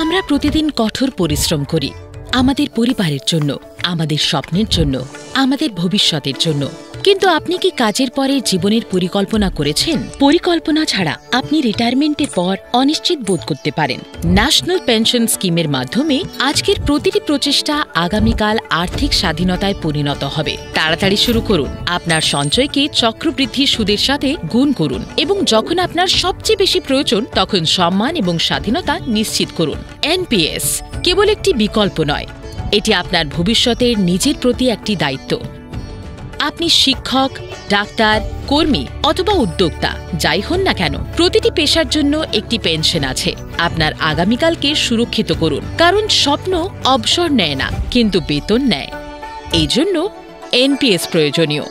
আমরা প্রতিদিন কঠোর পরিশ্রম করি আমাদের পরিবারের জন্য, আমাদের স্বপ্নের জন্য, আমাদের ভবিষ্যতের জন্য। কিন্তু আপনি কি কাজের পরে জীবনের পরিকল্পনা করেছেন? পরিকল্পনা ছাড়া আপনি রিটায়ারমেন্টের পর অনিশ্চিত বোধ করতে পারেন। ন্যাশনাল পেনশন স্কিমের মাধ্যমে আজকের প্রতিটি প্রচেষ্টা আগামীকাল আর্থিক স্বাধীনতায় পরিণত হবে। তাড়াতাড়ি শুরু করুন। আপনার সঞ্চয়কে চক্রবৃদ্ধি সুদের সাথে গুণ করুন এবং যখন আপনার সবচেয়ে বেশি প্রয়োজন তখন সম্মান এবং স্বাধীনতা নিশ্চিত করুন। এনপিএস কেবল একটি বিকল্প নয়, এটি আপনার ভবিষ্যতের নিজের প্রতি একটি দায়িত্ব। আপনি শিক্ষক, ডাক্তার, কর্মী অথবা উদ্যোক্তা যাই হন না কেন, প্রতিটি পেশার জন্য একটি পেনশন আছে। আপনার আগামীকালকে সুরক্ষিত করুন, কারণ স্বপ্ন অবসর নেয় না কিন্তু বেতন নেয়। এই জন্য এনপিএস প্রয়োজনীয়।